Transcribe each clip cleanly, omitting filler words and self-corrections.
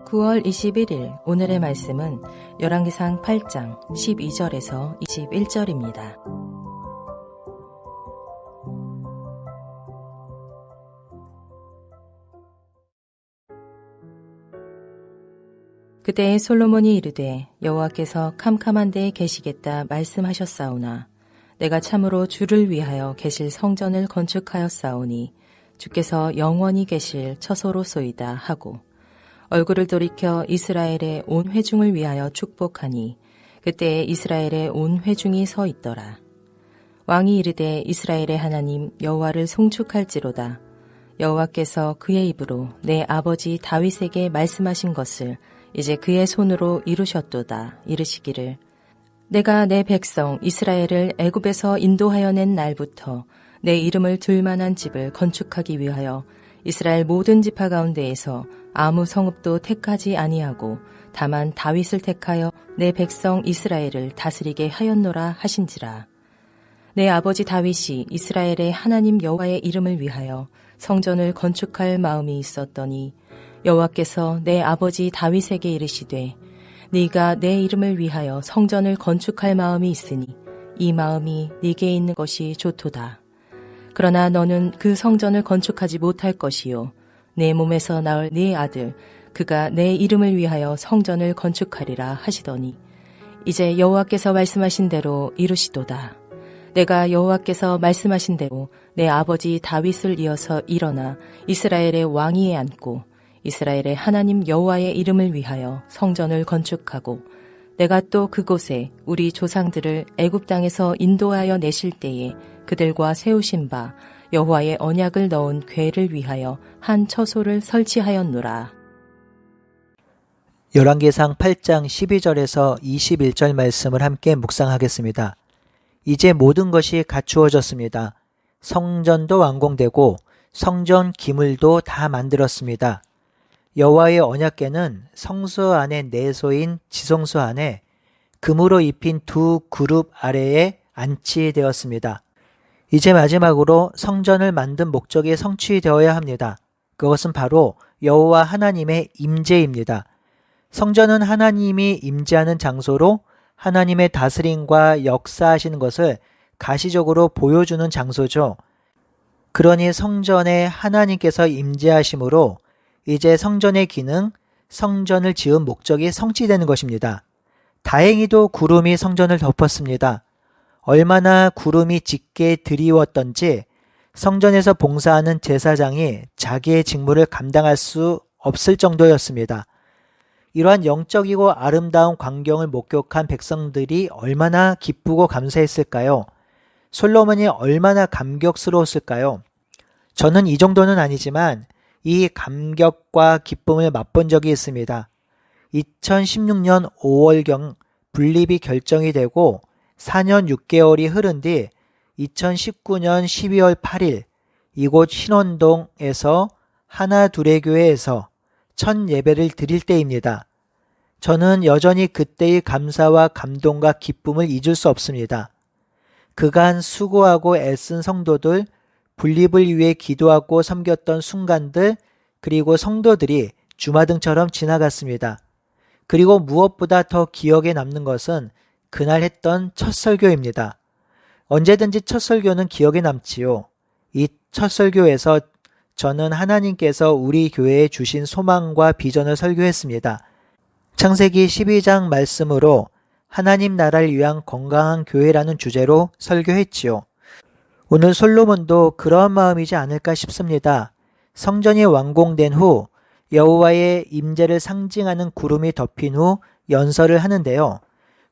9월 21일 오늘의 말씀은 열왕기상 8장 12절에서 21절입니다. 그때 솔로몬이 이르되 여호와께서 캄캄한 데에 계시겠다 말씀하셨사오나 내가 참으로 주를 위하여 계실 성전을 건축하였사오니 주께서 영원히 계실 처소로소이다 하고 얼굴을 돌이켜 이스라엘의 온 회중을 위하여 축복하니 그때 이스라엘의 온 회중이 서 있더라. 왕이 이르되 이스라엘의 하나님 여호와를 송축할지로다. 여호와께서 그의 입으로 내 아버지 다윗에게 말씀하신 것을 이제 그의 손으로 이루셨도다. 이르시기를 내가 내 백성 이스라엘을 애굽에서 인도하여 낸 날부터 내 이름을 둘 만한 집을 건축하기 위하여 이스라엘 모든 지파 가운데에서 아무 성읍도 택하지 아니하고 다만 다윗을 택하여 내 백성 이스라엘을 다스리게 하였노라 하신지라. 내 아버지 다윗이 이스라엘의 하나님 여호와의 이름을 위하여 성전을 건축할 마음이 있었더니 여호와께서 내 아버지 다윗에게 이르시되 네가 내 이름을 위하여 성전을 건축할 마음이 있으니 이 마음이 네게 있는 것이 좋도다. 그러나 너는 그 성전을 건축하지 못할 것이요 내 몸에서 나올 네 아들 그가 내 이름을 위하여 성전을 건축하리라 하시더니 이제 여호와께서 말씀하신 대로 이루시도다. 내가 여호와께서 말씀하신 대로 내 아버지 다윗을 이어서 일어나 이스라엘의 왕위에 앉고 이스라엘의 하나님 여호와의 이름을 위하여 성전을 건축하고 내가 또 그곳에 우리 조상들을 애굽 땅에서 인도하여 내실 때에 그들과 세우신 바 여호와의 언약을 넣은 궤를 위하여 한 처소를 설치하였노라. 열왕기상 8장 12절에서 21절 말씀을 함께 묵상하겠습니다. 이제 모든 것이 갖추어졌습니다. 성전도 완공되고 성전 기물도 다 만들었습니다. 여호와의 언약궤는 성소 안에 내소인 지성소 안에 금으로 입힌 두 그룹 아래에 안치되었습니다. 이제 마지막으로 성전을 만든 목적이 성취되어야 합니다. 그것은 바로 여호와 하나님의 임재입니다. 성전은 하나님이 임재하는 장소로 하나님의 다스림과 역사하시는 것을 가시적으로 보여주는 장소죠. 그러니 성전에 하나님께서 임재하심으로 이제 성전의 기능, 성전을 지은 목적이 성취되는 것입니다. 다행히도 구름이 성전을 덮었습니다. 얼마나 구름이 짙게 드리웠던지 성전에서 봉사하는 제사장이 자기의 직무를 감당할 수 없을 정도였습니다. 이러한 영적이고 아름다운 광경을 목격한 백성들이 얼마나 기쁘고 감사했을까요? 솔로몬이 얼마나 감격스러웠을까요? 저는 이 정도는 아니지만 이 감격과 기쁨을 맛본 적이 있습니다. 2016년 5월경 분립이 결정이 되고 4년 6개월이 흐른 뒤 2019년 12월 8일 이곳 신원동에서 하나두레교회에서 첫 예배를 드릴 때입니다. 저는 여전히 그때의 감사와 감동과 기쁨을 잊을 수 없습니다. 그간 수고하고 애쓴 성도들, 분립을 위해 기도하고 섬겼던 순간들, 그리고 성도들이 주마등처럼 지나갔습니다. 그리고 무엇보다 더 기억에 남는 것은 그날 했던 첫 설교입니다. 언제든지 첫 설교는 기억에 남지요. 이 첫 설교에서 저는 하나님께서 우리 교회에 주신 소망과 비전을 설교했습니다. 창세기 12장 말씀으로 하나님 나라를 위한 건강한 교회라는 주제로 설교했지요. 오늘 솔로몬도 그러한 마음이지 않을까 싶습니다. 성전이 완공된 후 여호와의 임재를 상징하는 구름이 덮인 후 연설을 하는데요.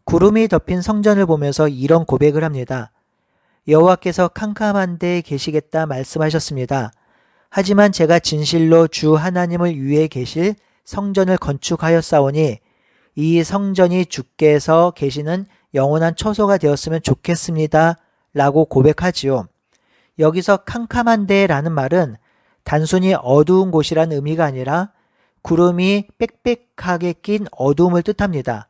구름이 덮인 성전을 보면서 이런 고백을 합니다. 여호와께서 캄캄한 데에 계시겠다 말씀하셨습니다. 하지만 제가 진실로 주 하나님을 위해 계실 성전을 건축하였사오니 이 성전이 주께서 계시는 영원한 처소가 되었으면 좋겠습니다. 라고 고백하지요. 여기서 캄캄한 데라는 말은 단순히 어두운 곳이란 의미가 아니라 구름이 빽빽하게 낀 어두움을 뜻합니다.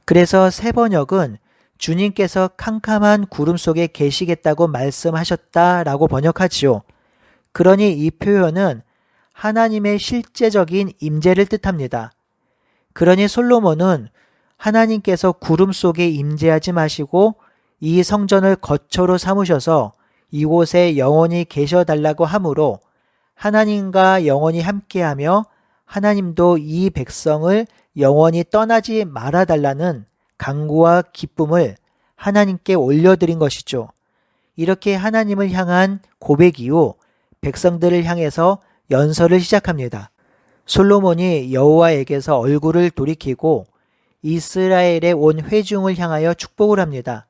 그래서 세번역은 주님께서 캄캄한 구름 속에 계시겠다고 말씀하셨다라고 번역하지요. 그러니 이 표현은 하나님의 실제적인 임재를 뜻합니다. 그러니 솔로몬은 하나님께서 구름 속에 임재하지 마시고 이 성전을 거처로 삼으셔서 이곳에 영원히 계셔달라고 하므로 하나님과 영원히 함께하며 하나님도 이 백성을 영원히 떠나지 말아달라는 간구와 기쁨을 하나님께 올려드린 것이죠. 이렇게 하나님을 향한 고백 이후 백성들을 향해서 연설을 시작합니다. 솔로몬이 여호와에게서 얼굴을 돌이키고 이스라엘의 온 회중을 향하여 축복을 합니다.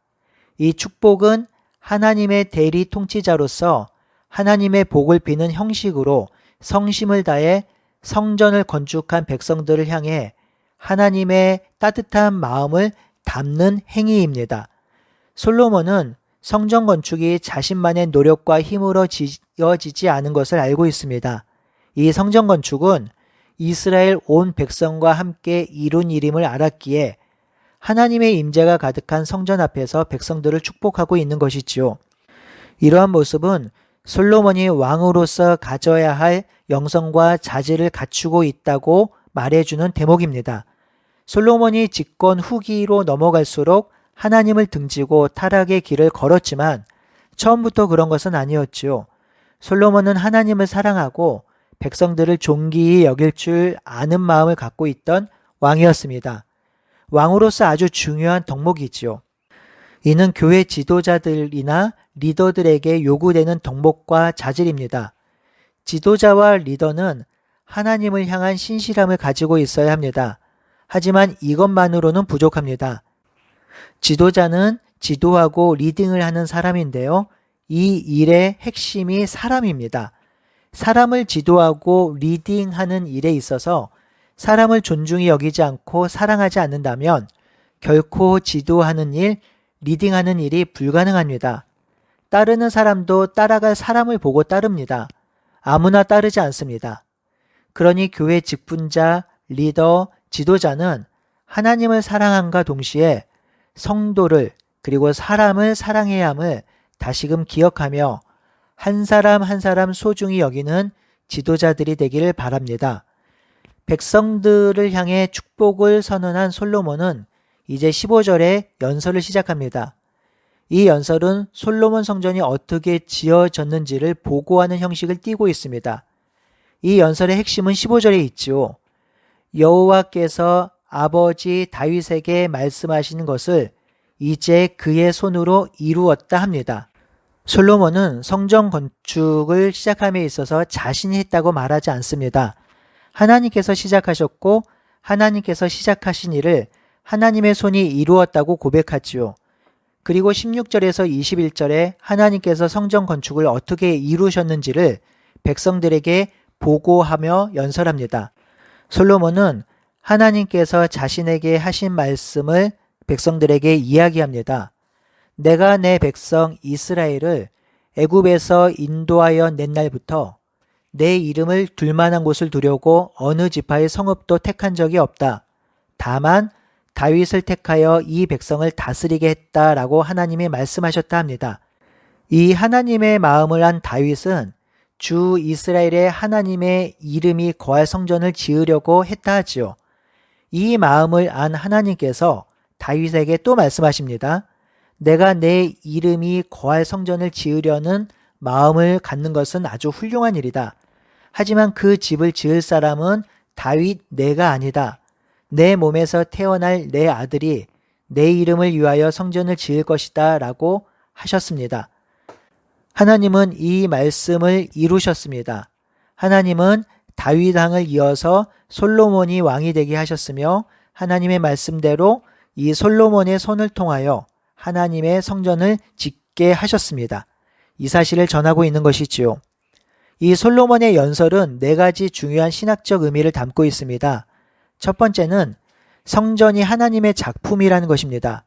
이 축복은 하나님의 대리 통치자로서 하나님의 복을 비는 형식으로 성심을 다해 성전을 건축한 백성들을 향해 하나님의 따뜻한 마음을 담는 행위입니다. 솔로몬은 성전 건축이 자신만의 노력과 힘으로 지어지지 않은 것을 알고 있습니다. 이 성전 건축은 이스라엘 온 백성과 함께 이룬 일임을 알았기에 하나님의 임재가 가득한 성전 앞에서 백성들을 축복하고 있는 것이지요. 이러한 모습은 솔로몬이 왕으로서 가져야 할 영성과 자질을 갖추고 있다고 말해주는 대목입니다. 솔로몬이 집권 후기로 넘어갈수록 하나님을 등지고 타락의 길을 걸었지만 처음부터 그런 것은 아니었지요. 솔로몬은 하나님을 사랑하고 백성들을 존귀히 여길 줄 아는 마음을 갖고 있던 왕이었습니다. 왕으로서 아주 중요한 덕목이지요. 이는 교회 지도자들이나 리더들에게 요구되는 덕목과 자질입니다. 지도자와 리더는 하나님을 향한 신실함을 가지고 있어야 합니다. 하지만 이것만으로는 부족합니다. 지도자는 지도하고 리딩을 하는 사람인데요. 이 일의 핵심이 사람입니다. 사람을 지도하고 리딩하는 일에 있어서 사람을 존중히 여기지 않고 사랑하지 않는다면 결코 지도하는 일, 리딩하는 일이 불가능합니다. 따르는 사람도 따라갈 사람을 보고 따릅니다. 아무나 따르지 않습니다. 그러니 교회 직분자, 리더, 지도자는 하나님을 사랑함과 동시에 성도를 그리고 사람을 사랑해야 함을 다시금 기억하며 한 사람 한 사람 소중히 여기는 지도자들이 되기를 바랍니다. 백성들을 향해 축복을 선언한 솔로몬은 이제 15절에 연설을 시작합니다. 이 연설은 솔로몬 성전이 어떻게 지어졌는지를 보고하는 형식을 띠고 있습니다. 이 연설의 핵심은 15절에 있지요. 여호와께서 아버지 다윗에게 말씀하신 것을 이제 그의 손으로 이루었다 합니다. 솔로몬은 성전 건축을 시작함에 있어서 자신이 했다고 말하지 않습니다. 하나님께서 시작하셨고 하나님께서 시작하신 일을 하나님의 손이 이루었다고 고백하지요. 그리고 16절에서 21절에 하나님께서 성전 건축을 어떻게 이루셨는지를 백성들에게 보고하며 연설합니다. 솔로몬은 하나님께서 자신에게 하신 말씀을 백성들에게 이야기합니다. 내가 내 백성 이스라엘을 애굽에서 인도하여 낸 날부터 내 이름을 둘 만한 곳을 두려고 어느 지파의 성읍도 택한 적이 없다. 다만 다윗을 택하여 이 백성을 다스리게 했다라고 하나님이 말씀하셨다 합니다. 이 하나님의 마음을 안 다윗은 주 이스라엘의 하나님의 이름이 거할 성전을 지으려고 했다 하지요. 이 마음을 안 하나님께서 다윗에게 또 말씀하십니다. 내가 내 이름이 거할 성전을 지으려는 마음을 갖는 것은 아주 훌륭한 일이다. 하지만 그 집을 지을 사람은 다윗 내가 아니다. 내 몸에서 태어날 내 아들이 내 이름을 위하여 성전을 지을 것이다 라고 하셨습니다. 하나님은 이 말씀을 이루셨습니다. 하나님은 다윗 왕을 이어서 솔로몬이 왕이 되게 하셨으며 하나님의 말씀대로 이 솔로몬의 손을 통하여 하나님의 성전을 짓게 하셨습니다. 이 사실을 전하고 있는 것이지요. 이 솔로몬의 연설은 4가지 중요한 신학적 의미를 담고 있습니다. 첫 번째는 성전이 하나님의 작품이라는 것입니다.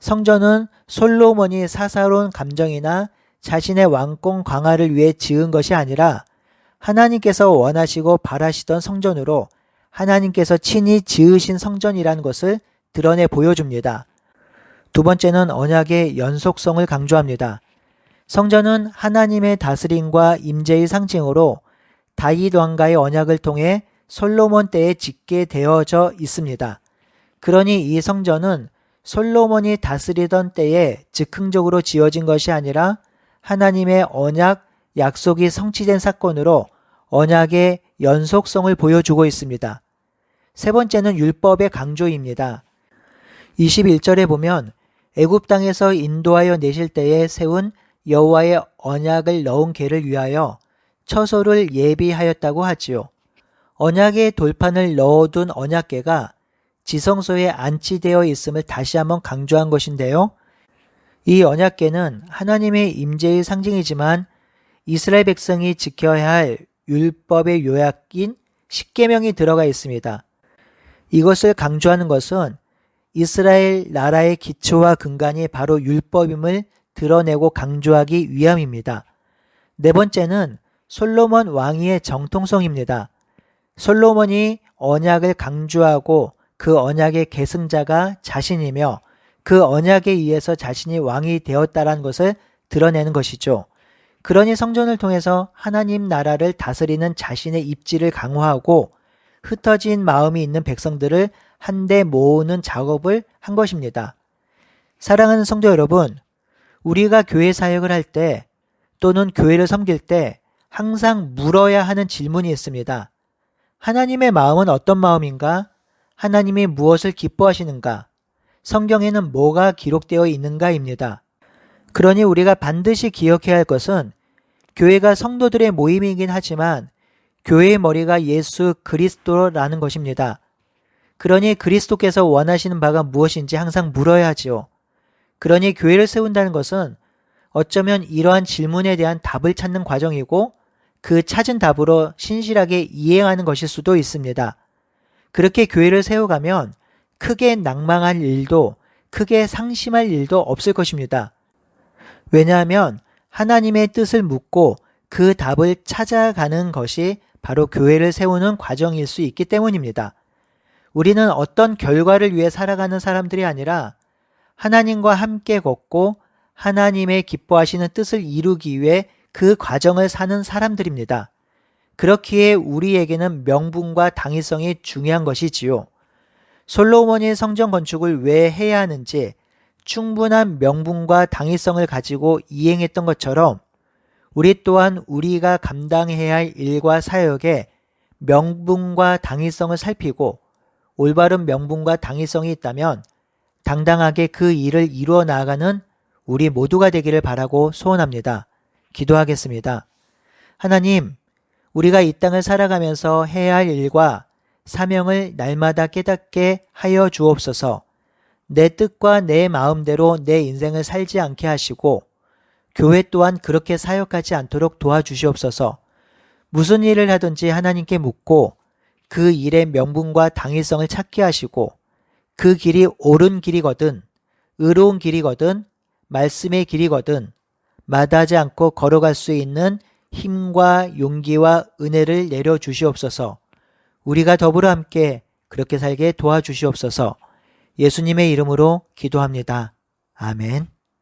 성전은 솔로몬이 사사로운 감정이나 자신의 왕권 강화를 위해 지은 것이 아니라 하나님께서 원하시고 바라시던 성전으로 하나님께서 친히 지으신 성전이라는 것을 드러내 보여줍니다. 두 번째는 언약의 연속성을 강조합니다. 성전은 하나님의 다스림과 임재의 상징으로 다윗 왕과의 언약을 통해 솔로몬 때에 짓게 되어져 있습니다. 그러니 이 성전은 솔로몬이 다스리던 때에 즉흥적으로 지어진 것이 아니라 하나님의 언약, 약속이 성취된 사건으로 언약의 연속성을 보여주고 있습니다. 세 번째는 율법의 강조입니다. 21절에 보면 애굽 땅에서 인도하여 내실 때에 세운 여호와의 언약을 넣은 궤를 위하여 처소를 예비하였다고 하지요. 언약의 돌판을 넣어둔 언약궤가 지성소에 안치되어 있음을 다시 한번 강조한 것인데요. 이 언약궤는 하나님의 임재의 상징이지만 이스라엘 백성이 지켜야 할 율법의 요약인 십계명이 들어가 있습니다. 이것을 강조하는 것은 이스라엘 나라의 기초와 근간이 바로 율법임을 드러내고 강조하기 위함입니다. 네 번째는 솔로몬 왕위의 정통성입니다. 솔로몬이 언약을 강조하고 그 언약의 계승자가 자신이며 그 언약에 의해서 자신이 왕이 되었다라는 것을 드러내는 것이죠. 그러니 성전을 통해서 하나님 나라를 다스리는 자신의 입지를 강화하고 흩어진 마음이 있는 백성들을 한데 모으는 작업을 한 것입니다. 사랑하는 성도 여러분, 우리가 교회 사역을 할 때 또는 교회를 섬길 때 항상 물어야 하는 질문이 있습니다. 하나님의 마음은 어떤 마음인가? 하나님이 무엇을 기뻐하시는가? 성경에는 뭐가 기록되어 있는가입니다. 그러니 우리가 반드시 기억해야 할 것은 교회가 성도들의 모임이긴 하지만 교회의 머리가 예수 그리스도라는 것입니다. 그러니 그리스도께서 원하시는 바가 무엇인지 항상 물어야 하지요. 그러니 교회를 세운다는 것은 어쩌면 이러한 질문에 대한 답을 찾는 과정이고 그 찾은 답으로 신실하게 이행하는 것일 수도 있습니다. 그렇게 교회를 세워가면 크게 낭망할 일도 크게 상심할 일도 없을 것입니다. 왜냐하면 하나님의 뜻을 묻고 그 답을 찾아가는 것이 바로 교회를 세우는 과정일 수 있기 때문입니다. 우리는 어떤 결과를 위해 살아가는 사람들이 아니라 하나님과 함께 걷고 하나님의 기뻐하시는 뜻을 이루기 위해 그 과정을 사는 사람들입니다. 그렇기에 우리에게는 명분과 당위성이 중요한 것이지요. 솔로몬이 성전 건축을 왜 해야 하는지 충분한 명분과 당위성을 가지고 이행했던 것처럼 우리 또한 우리가 감당해야 할 일과 사역에 명분과 당위성을 살피고 올바른 명분과 당위성이 있다면 당당하게 그 일을 이루어 나아가는 우리 모두가 되기를 바라고 소원합니다. 기도하겠습니다. 하나님, 우리가 이 땅을 살아가면서 해야 할 일과 사명을 날마다 깨닫게 하여 주옵소서. 내 뜻과 내 마음대로 내 인생을 살지 않게 하시고 교회 또한 그렇게 사역하지 않도록 도와주시옵소서. 무슨 일을 하든지 하나님께 묻고 그 일의 명분과 당위성을 찾게 하시고 그 길이 옳은 길이거든 의로운 길이거든 말씀의 길이거든 마다하지 않고 걸어갈 수 있는 힘과 용기와 은혜를 내려주시옵소서. 우리가 더불어 함께 그렇게 살게 도와주시옵소서. 예수님의 이름으로 기도합니다. 아멘.